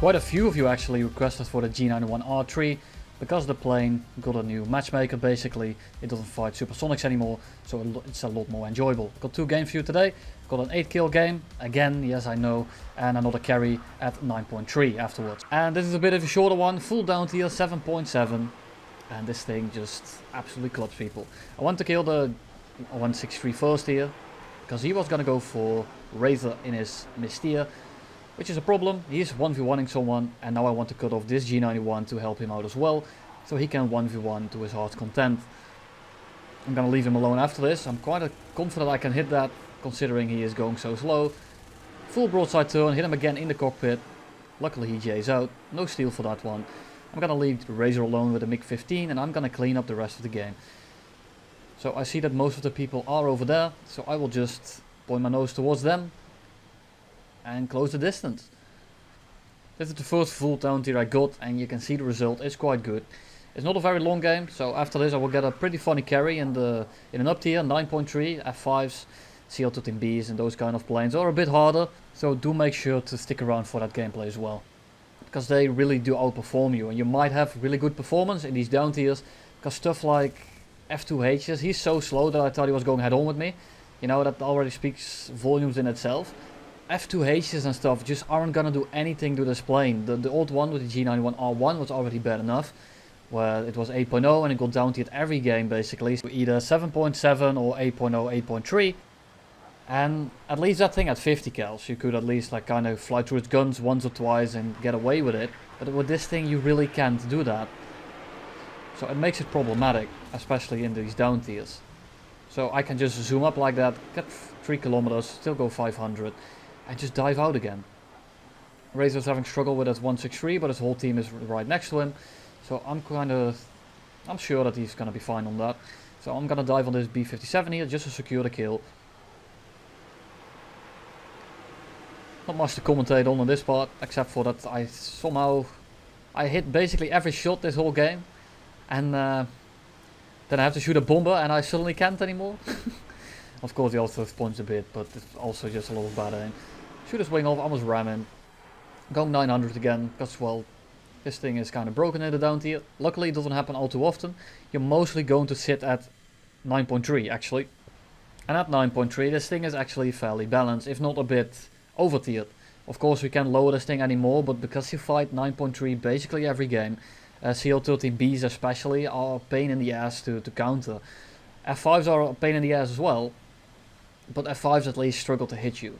Quite a few of you actually requested for the G91 R3 because the plane got a new matchmaker basically. It doesn't fight supersonics anymore, so it's a lot more enjoyable. Got 2 games for you today. Got an 8 kill game, again, yes I know, and another carry at 9.3 afterwards. And this is a bit of a shorter one, full down tier 7.7. And this thing just absolutely clubs people. I want to kill the 163 first here, because he was gonna go for Razor in his mid tier, which is a problem. He's 1v1ing someone, and now I want to cut off this G91 to help him out as well, so he can 1v1 to his heart's content. I'm gonna leave him alone after this. I'm quite confident I can hit that, considering he is going so slow. Full broadside turn, hit him again in the cockpit. Luckily he J's out, no steal for that one. I'm gonna leave the Razor alone with a MiG-15, and I'm gonna clean up the rest of the game. So I see that most of the people are over there, so I will just point my nose towards them and close the distance. This is the first full down tier I got, and you can see the result is quite good. It's not a very long game, so after this I will get a pretty funny carry in an up tier, 9.3, F5s, CL-13Bs and those kind of planes are a bit harder, so do make sure to stick around for that gameplay as well. Because they really do outperform you, and you might have really good performance in these down tiers, because stuff like F2H's, he's so slow that I thought he was going head on with me. You know, that already speaks volumes in itself. F2H's and stuff just aren't gonna do anything to this plane. The old one with the G91 R1 was already bad enough, where it was 8.0 and it got down to it every game basically. So either 7.7 or 8.0, 8.3. And at least that thing had 50 cals. You could at least like kind of fly through its guns once or twice and get away with it. But with this thing you really can't do that. So it makes it problematic, especially in these down tiers. So I can just zoom up like that, get 3 kilometers, still go 500, and just dive out again. Razor's having struggle with that 163, but his whole team is right next to him. So I'm sure that he's gonna be fine on that. So I'm gonna dive on this B57 here just to secure the kill. Not much to commentate on this part, except for that I hit basically every shot this whole game. And then I have to shoot a bomber and I suddenly can't anymore. Of course he also spawns a bit, but it's also just a lot of bad aim. Shoot his wing off, almost ram him. Going 900 again, because well, this thing is kind of broken in the down tier. Luckily it doesn't happen all too often. You're mostly going to sit at 9.3 actually. And at 9.3 this thing is actually fairly balanced, if not a bit over tiered. Of course we can't lower this thing anymore, but because you fight 9.3 basically every game, CL-13Bs especially are a pain in the ass to counter. F5s are a pain in the ass as well, but F5s at least struggle to hit you.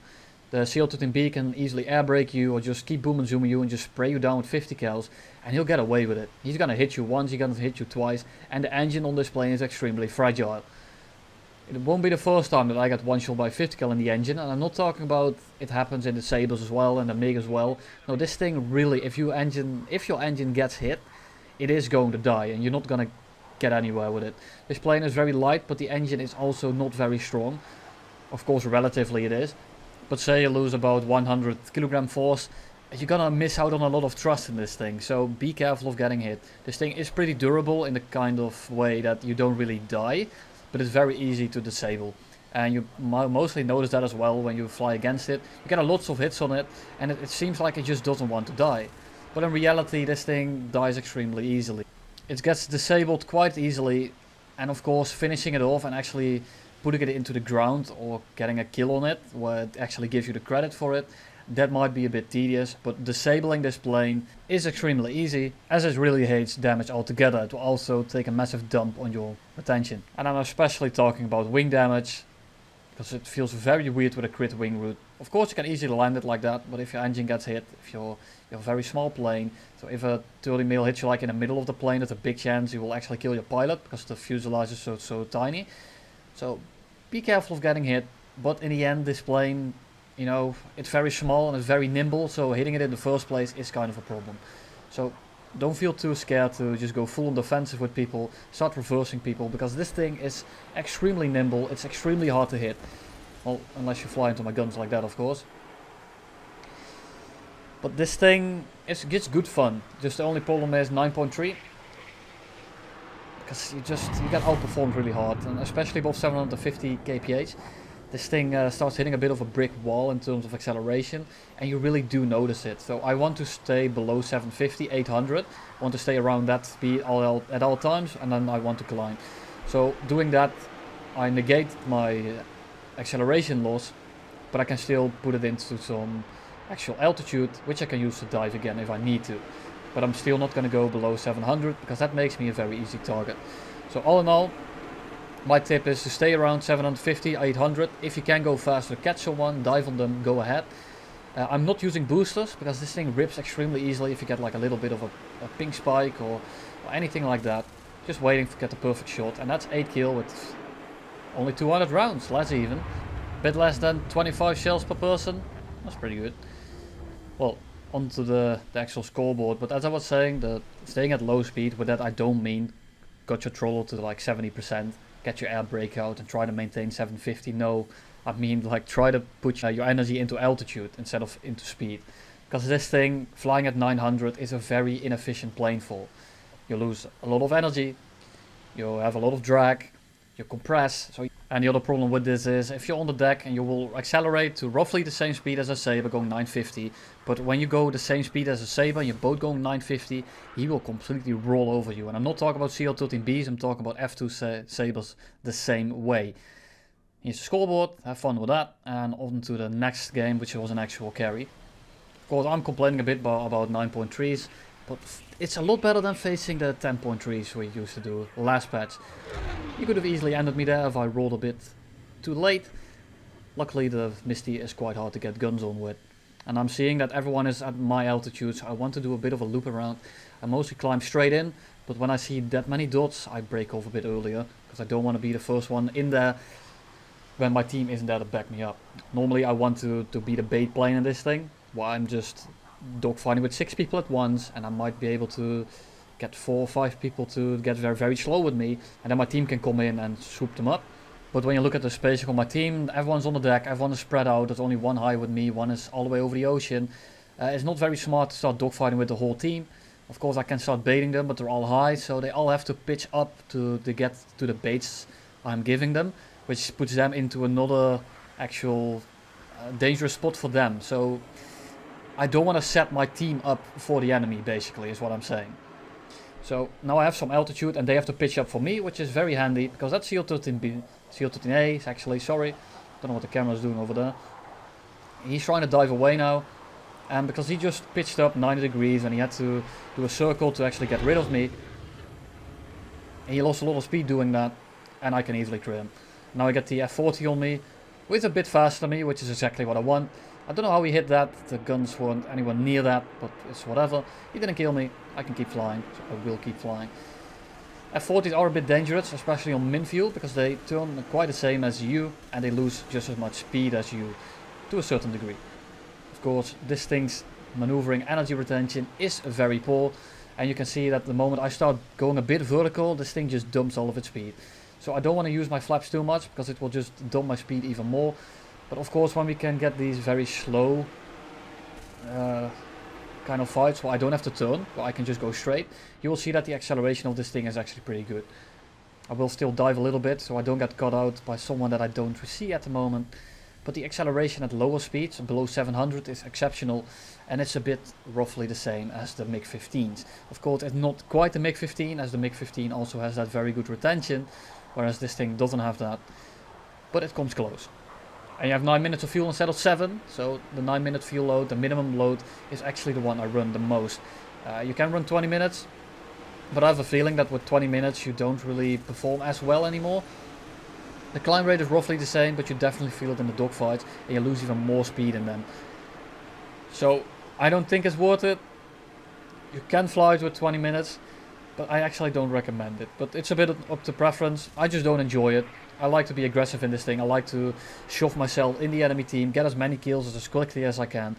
The CL-13B can easily air brake you or just keep boom and zooming you and just spray you down with 50 cals, and he'll get away with it. He's gonna hit you once, he's gonna hit you twice, and the engine on this plane is extremely fragile. It won't be the first time that I get one shot by 50 cal in the engine, and I'm not talking about it happens in the Sabres as well and the MiG as well. No, this thing really, if your engine gets hit, it is going to die and you're not gonna get anywhere with it. This plane is very light, but the engine is also not very strong. Of course relatively it is, but say you lose about 100 kilogram force, you're gonna miss out on a lot of thrust in this thing, so be careful of getting hit. This thing is pretty durable in the kind of way that you don't really die, but it's very easy to disable. And you mostly notice that as well when you fly against it. You get lots of hits on it, and it seems like it just doesn't want to die. But in reality this thing dies extremely easily. It gets disabled quite easily, and of course finishing it off and actually putting it into the ground or getting a kill on it where it actually gives you the credit for it, that might be a bit tedious, but disabling this plane is extremely easy, as it really hates damage altogether. It will also take a massive dump on your retention. And I'm especially talking about wing damage, because it feels very weird with a crit wing route. Of course you can easily land it like that, but if your engine gets hit, if you're a very small plane, so if a 30 mil hits you like in the middle of the plane, there's a big chance you will actually kill your pilot, because the fuselage is so tiny. So be careful of getting hit, but in the end this plane, you know, it's very small and it's very nimble, so hitting it in the first place is kind of a problem. So don't feel too scared to just go full on defensive with people, start reversing people, because this thing is extremely nimble, it's extremely hard to hit. Well, unless you fly into my guns like that, of course. But this thing gets good fun. Just the only problem is 9.3. Because you get outperformed really hard, and especially above 750 kph. this thing starts hitting a bit of a brick wall in terms of acceleration, and you really do notice it. So I want to stay below 750, 800, I want to stay around that speed at all times, and then I want to climb. So doing that, I negate my acceleration loss, but I can still put it into some actual altitude, which I can use to dive again if I need to. But I'm still not going to go below 700, because that makes me a very easy target. So all in all, my tip is to stay around 750, 800. If you can go faster, catch someone, dive on them, go ahead. I'm not using boosters, because this thing rips extremely easily if you get like a little bit of a pink spike or anything like that. Just waiting to get the perfect shot, and that's 8 kill with only 200 rounds, less even. Bit less than 25 shells per person. That's pretty good. Well, onto the actual scoreboard, but as I was saying, staying at low speed, with that I don't mean got your throttle to like 70%, get your air brake out and try to maintain 750. No, I mean like try to put your energy into altitude instead of into speed. Because this thing, flying at 900, is a very inefficient plane fall. You lose a lot of energy, you have a lot of drag, you compress. And the other problem with this is, if you're on the deck and you will accelerate to roughly the same speed as a Sabre going 950, but when you go the same speed as a Sabre and you're both going 950, he will completely roll over you. And I'm not talking about CL-13Bs, I'm talking about F2 Sabres the same way. Here's the scoreboard, have fun with that, and on to the next game, which was an actual carry. Of course, I'm complaining a bit about 9.3s, but it's a lot better than facing the 10.3s we used to do last patch. You could have easily ended me there if I rolled a bit too late. Luckily the Misty is quite hard to get guns on with. And I'm seeing that everyone is at my altitude, so I want to do a bit of a loop around. I mostly climb straight in, but when I see that many dots, I break off a bit earlier, because I don't want to be the first one in there when my team isn't there to back me up. Normally I want to be the bait plane in this thing, while I'm just dogfighting with 6 people at once, and I might be able to get 4 or 5 people to get very, very slow with me, and then my team can come in and swoop them up. But when you look at the spacing on my team, everyone's on the deck, everyone is spread out, there's only one high with me, one is all the way over the ocean. It's not very smart to start dogfighting with the whole team. Of course I can start baiting them, but they're all high, so they all have to pitch up to get to the baits I'm giving them, which puts them into another actual dangerous spot for them. So I don't want to set my team up for the enemy, basically, is what I'm saying. So now I have some altitude and they have to pitch up for me, which is very handy, because that CL-13B, CL-13A is actually, sorry, don't know what the camera is doing over there. He's trying to dive away now, and because he just pitched up 90 degrees and he had to do a circle to actually get rid of me, he lost a lot of speed doing that, and I can easily clear him. Now I get the F40 on me, with a bit faster than me, which is exactly what I want. I don't know how he hit that, the guns weren't anywhere near that, but it's whatever. He didn't kill me, I can keep flying, so I will keep flying. F40s are a bit dangerous, especially on minfield, because they turn quite the same as you, and they lose just as much speed as you, to a certain degree. Of course, this thing's maneuvering energy retention is very poor, and you can see that the moment I start going a bit vertical, this thing just dumps all of its speed. So I don't want to use my flaps too much, because it will just dump my speed even more. But of course, when we can get these very slow kind of fights where I don't have to turn, where I can just go straight, you will see that the acceleration of this thing is actually pretty good. I will still dive a little bit, so I don't get caught out by someone that I don't see at the moment. But the acceleration at lower speeds, below 700, is exceptional, and it's a bit roughly the same as the MiG-15s. Of course, it's not quite the MiG-15, as the MiG-15 also has that very good retention, whereas this thing doesn't have that, but it comes close. And you have 9 minutes of fuel instead of 7, so the 9-minute fuel load, the minimum load, is actually the one I run the most. You can run 20 minutes, but I have a feeling that with 20 minutes you don't really perform as well anymore. The climb rate is roughly the same, but you definitely feel it in the dogfights, and you lose even more speed in them. So I don't think it's worth it. You can fly it with 20 minutes, but I actually don't recommend it. But it's a bit up to preference. I just don't enjoy it. I like to be aggressive in this thing. I like to shove myself in the enemy team, get as many kills as quickly as I can.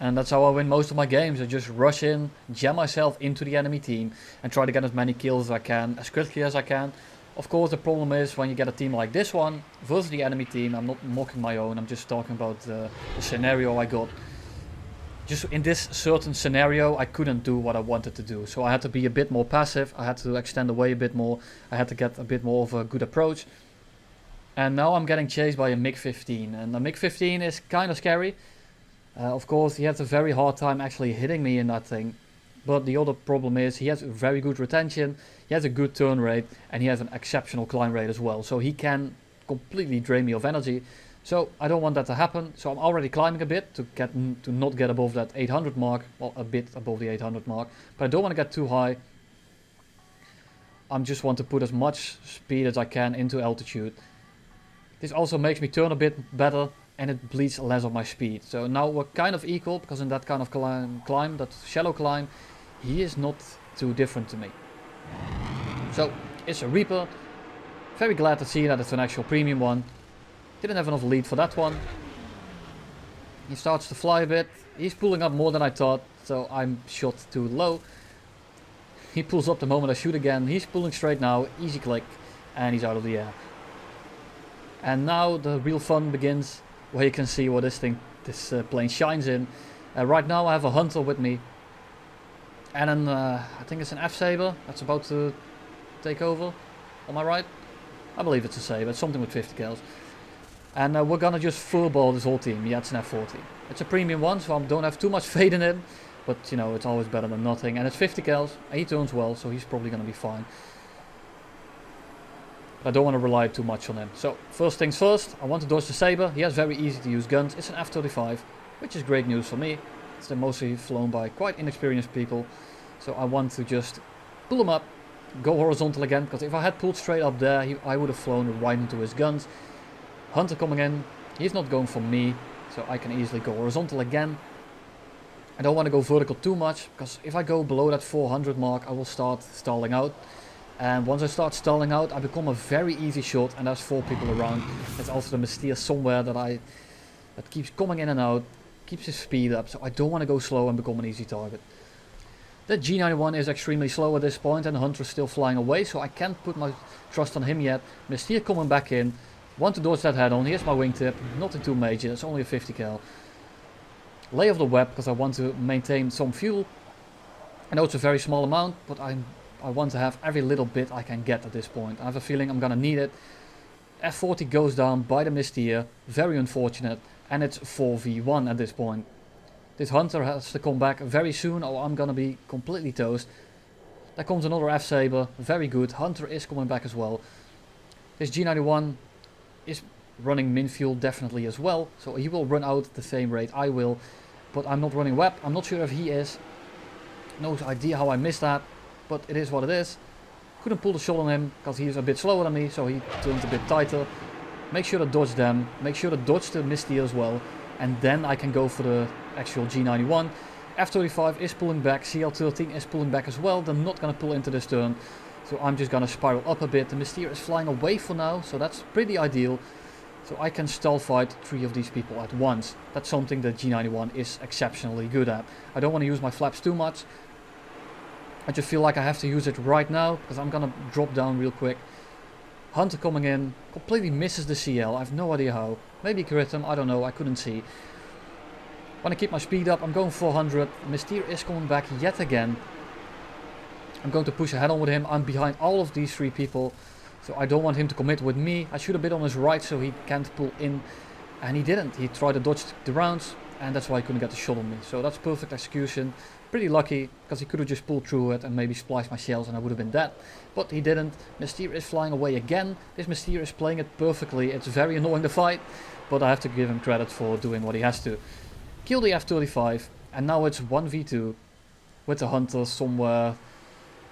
And that's how I win most of my games. I just rush in, jam myself into the enemy team, and try to get as many kills as I can, as quickly as I can. Of course, the problem is when you get a team like this one versus the enemy team. I'm not mocking my own, I'm just talking about the scenario I got. Just in this certain scenario, I couldn't do what I wanted to do. So I had to be a bit more passive, I had to extend away a bit more, I had to get a bit more of a good approach. And now I'm getting chased by a MiG-15, and the MiG-15 is kind of scary. Of course, he has a very hard time actually hitting me in that thing. But the other problem is he has very good retention, he has a good turn rate, and he has an exceptional climb rate as well. So he can completely drain me of energy. So I don't want that to happen. So I'm already climbing a bit to not get above that 800 mark. Well, a bit above the 800 mark. But I don't want to get too high. I just want to put as much speed as I can into altitude. This also makes me turn a bit better, and it bleeds less of my speed. So now we're kind of equal, because in that kind of climb, that shallow climb, he is not too different to me. So it's a Reaper. Very glad to see that it's an actual premium one. Didn't have enough lead for that one. He starts to fly a bit. He's pulling up more than I thought, so I'm shot too low. He pulls up the moment I shoot again. He's pulling straight now, easy click, and he's out of the air. And now the real fun begins, where you can see what this plane shines in. Right now I have a Hunter with me, and an, I think it's an F-Saber that's about to take over on my right. I believe it's a Saber, it's something with 50 kills. And we're gonna just furball this whole team. Yeah, it's an F-40. It's a premium one, so I don't have too much faith in it, but you know, it's always better than nothing. And it's 50 kills, and he turns well, so he's probably gonna be fine. But I don't want to rely too much on him. So first things first, I want to dodge the Saber. He has very easy to use guns. It's an F-35, which is great news for me. It's mostly flown by quite inexperienced people. So I want to just pull him up, go horizontal again, because if I had pulled straight up there, I would have flown right into his guns. Hunter coming in, he's not going for me, so I can easily go horizontal again. I don't want to go vertical too much, because if I go below that 400 mark, I will start stalling out. And once I start stalling out, I become a very easy shot, and there's 4 people around. There's also the Mystere somewhere that keeps coming in and out, keeps his speed up, so I don't want to go slow and become an easy target. The G91 is extremely slow at this point, and the Hunter is still flying away, so I can't put my trust on him yet. Mystere coming back in, want to dodge that head on. Here's my wingtip, nothing too major, it's only a 50 cal. Lay off the web, because I want to maintain some fuel. I know it's a very small amount, but I want to have every little bit I can get at this point. I have a feeling I'm gonna need it. F40 goes down by the Mystere, very unfortunate, and it's 4v1 at this point. This Hunter has to come back very soon, or I'm gonna be completely toast. There comes another F-Saber, very good. Hunter is coming back as well. This G91 is running min fuel definitely as well, so he will run out the same rate I will, but I'm not running web. I'm not sure if he is. No idea how I missed that, but it is what it is. Couldn't pull the shot on him because he's a bit slower than me, so he turns a bit tighter. Make sure to dodge them, make sure to dodge the Mystere as well, and then I can go for the actual G91. F-35 is pulling back, CL-13 is pulling back as well. They're not going to pull into this turn, so I'm just going to spiral up a bit. The Mystere is flying away for now, so that's pretty ideal. So I can stall fight 3 of these people at once. That's something that G91 is exceptionally good at. I don't want to use my flaps too much. I just feel like I have to use it right now, because I'm gonna drop down real quick. Hunter coming in, completely misses the CL, I have no idea how. Maybe crit him, I don't know, I couldn't see. Want to keep my speed up, I'm going 400. Mystere is coming back yet again. I'm going to push ahead on with him, I'm behind all of these 3 people. So I don't want him to commit with me. I should have been on his right so he can't pull in. And he didn't, he tried to dodge the rounds, and that's why he couldn't get the shot on me. So that's perfect execution. Pretty lucky, because he could have just pulled through it and maybe spliced my shells and I would have been dead. But he didn't. Mystere is flying away again. This Mystere is playing it perfectly. It's very annoying to fight, but I have to give him credit for doing what he has to. Kill the F-35, and now it's 1v2 with the Hunter somewhere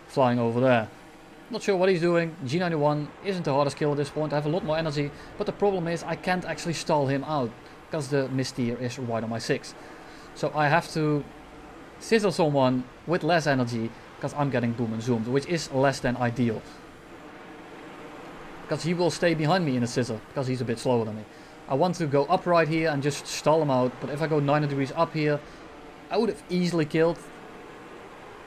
flying over there. Not sure what he's doing. G91 isn't the hardest kill at this point. I have a lot more energy, but the problem is I can't actually stall him out, because the Mystere is right on my 6. So I have to scissor someone with less energy, because I'm getting boom and zoomed, which is less than ideal. Because he will stay behind me in a scissor, because he's a bit slower than me. I want to go up right here and just stall him out, but if I go 90 degrees up here, I would have easily killed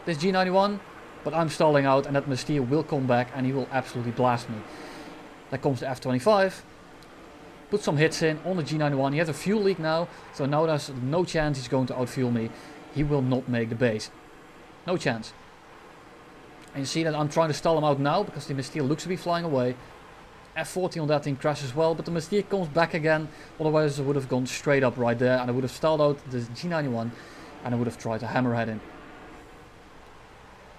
this G91, but I'm stalling out and that Mystere will come back and he will absolutely blast me. There comes the F-25. Put some hits in on the G91. He has a fuel leak now, so now there's no chance he's going to outfuel me. He will not make the base. No chance. And you see that I'm trying to stall him out now because the Mystere looks to be flying away. F40 on that thing crashes well, but the Mystere comes back again. Otherwise I would have gone straight up right there and I would have stalled out the G91 and I would have tried to hammerhead him.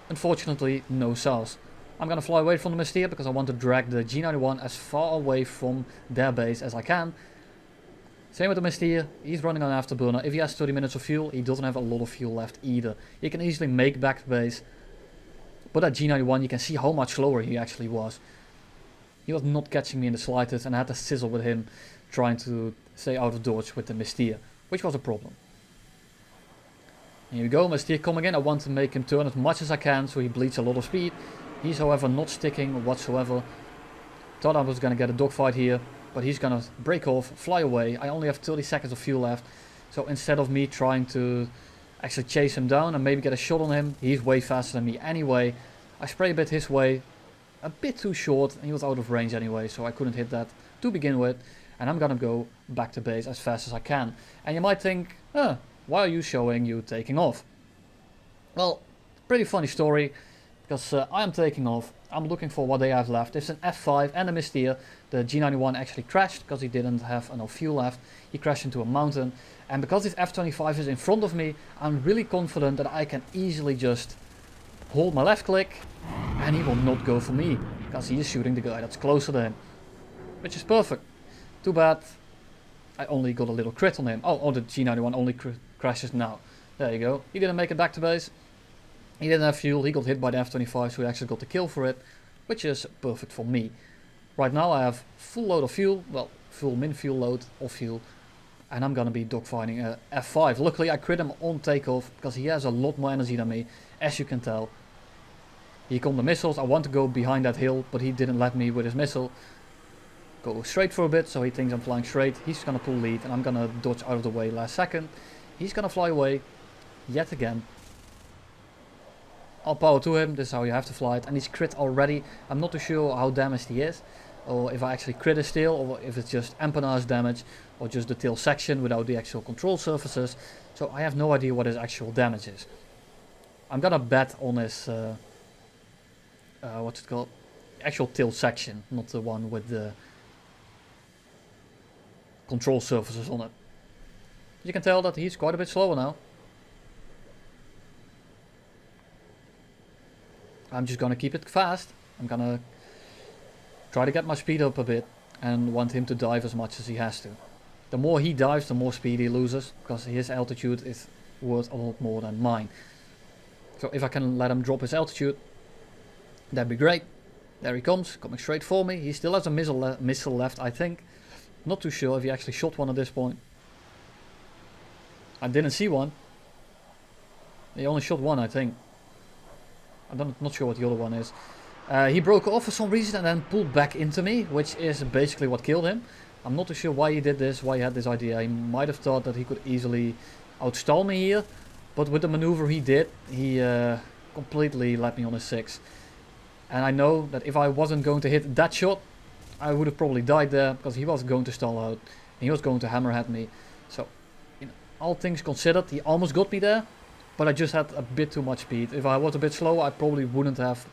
Unfortunately, no sauce. I'm gonna fly away from the Mystere because I want to drag the G91 as far away from their base as I can. Same with the Mystere, he's running on afterburner. If he has 30 minutes of fuel, he doesn't have a lot of fuel left either. He can easily make back to base. But at G91 you can see how much slower he actually was. He was not catching me in the slightest and I had to sizzle with him trying to stay out of dodge with the Mystere, which was a problem. Here we go, Mystere coming in. I want to make him turn as much as I can so he bleeds a lot of speed. He's however not sticking whatsoever. Thought I was going to get a dogfight here, but he's going to break off, fly away. I only have 30 seconds of fuel left, so instead of me trying to actually chase him down and maybe get a shot on him, he's way faster than me anyway. I spray a bit his way. A bit too short and he was out of range anyway, so I couldn't hit that to begin with, and I'm gonna go back to base as fast as I can. And you might think, why are you showing you taking off? Well, pretty funny story, because I am taking off. I'm looking for what they have left. It's an F5 and a Mystere. The G91 actually crashed because he didn't have enough fuel left. He crashed into a mountain, and because this F25 is in front of me, I'm really confident that I can easily just hold my left click and he will not go for me because he is shooting the guy that's closer to him, which is perfect. Too bad I only got a little crit on him. Oh, the G91 only crashes now. There you go. He didn't make it back to base. He didn't have fuel. He got hit by the F25, so he actually got the kill for it, which is perfect for me. Right now I have full load of fuel, well, full min fuel load of fuel, and I'm gonna be dogfighting F5. Luckily I crit him on takeoff because he has a lot more energy than me, as you can tell. Here come the missiles. I want to go behind that hill, but he didn't let me with his missile. Go straight for a bit, so he thinks I'm flying straight. He's gonna pull lead, and I'm gonna dodge out of the way last second. He's gonna fly away, yet again. All power to him, this is how you have to fly it. And he's crit already. I'm not too sure how damaged he is, or if I actually crit his tail, or if it's just empennage damage, or just the tail section without the actual control surfaces. So I have no idea what his actual damage is. I'm gonna bet on his... what's it called? Actual tail section, not the one with the control surfaces on it. You can tell that he's quite a bit slower now. I'm just gonna keep it fast. I'm gonna try to get my speed up a bit and want him to dive as much as he has to. The more he dives, the more speed he loses, because his altitude is worth a lot more than mine. So if I can let him drop his altitude, that'd be great. There he comes, coming straight for me. He still has a missile left, I think. Not too sure if he actually shot one at this point. I didn't see one. He only shot one, I think. I'm not sure what the other one is. He broke off for some reason and then pulled back into me, which is basically what killed him. I'm not too sure why he did this, why he had this idea. He might have thought that he could easily outstall me here. But with the maneuver he did, he completely let me on his 6. And I know that if I wasn't going to hit that shot, I would have probably died there, because he was going to stall out. And he was going to hammerhead me. So, you know, all things considered, he almost got me there. But I just had a bit too much speed. If I was a bit slower, I probably wouldn't have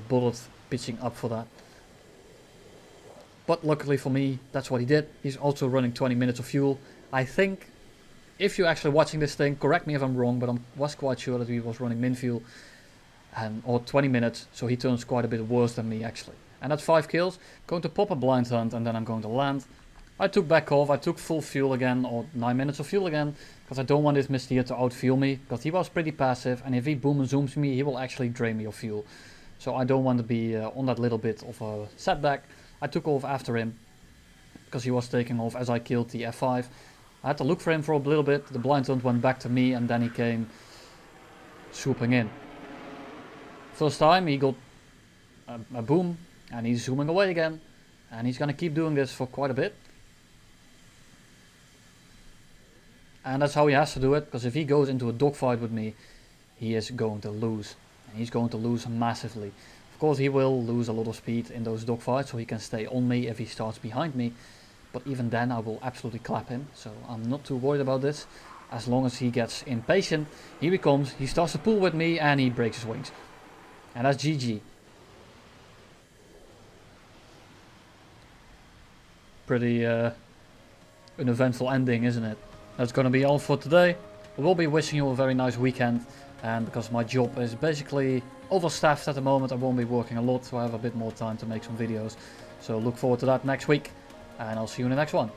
bothered pitching up for that. But luckily for me, that's what he did. He's also running 20 minutes of fuel. I think, if you're actually watching this thing, correct me if I'm wrong, but I was quite sure that he was running min fuel. Or 20 minutes, so he turns quite a bit worse than me actually. And that's 5 kills. Going to pop a blind hunt and then I'm going to land. I took back off, I took full fuel again, or 9 minutes of fuel again, because I don't want this Mystere to outfuel me, because he was pretty passive, and if he boom and zooms me, he will actually drain me of fuel. So I don't want to be on that little bit of a setback. I took off after him, because he was taking off as I killed the F5. I had to look for him for a little bit, the blind hunt went back to me, and then he came swooping in. First time he got a boom, and he's zooming away again, and he's gonna keep doing this for quite a bit. And that's how he has to do it, because if he goes into a dogfight with me, he is going to lose. And he's going to lose massively. Of course he will lose a lot of speed in those dogfights, so he can stay on me if he starts behind me. But even then I will absolutely clap him, so I'm not too worried about this. As long as he gets impatient, here he comes, he starts to pull with me and he breaks his wings. And that's GG. pretty uneventful ending, isn't it? That's gonna be all for today. I will be wishing you a very nice weekend, and because my job is basically overstaffed at the moment, I won't be working a lot, so I have a bit more time to make some videos. So look forward to that next week, and I'll see you in the next one.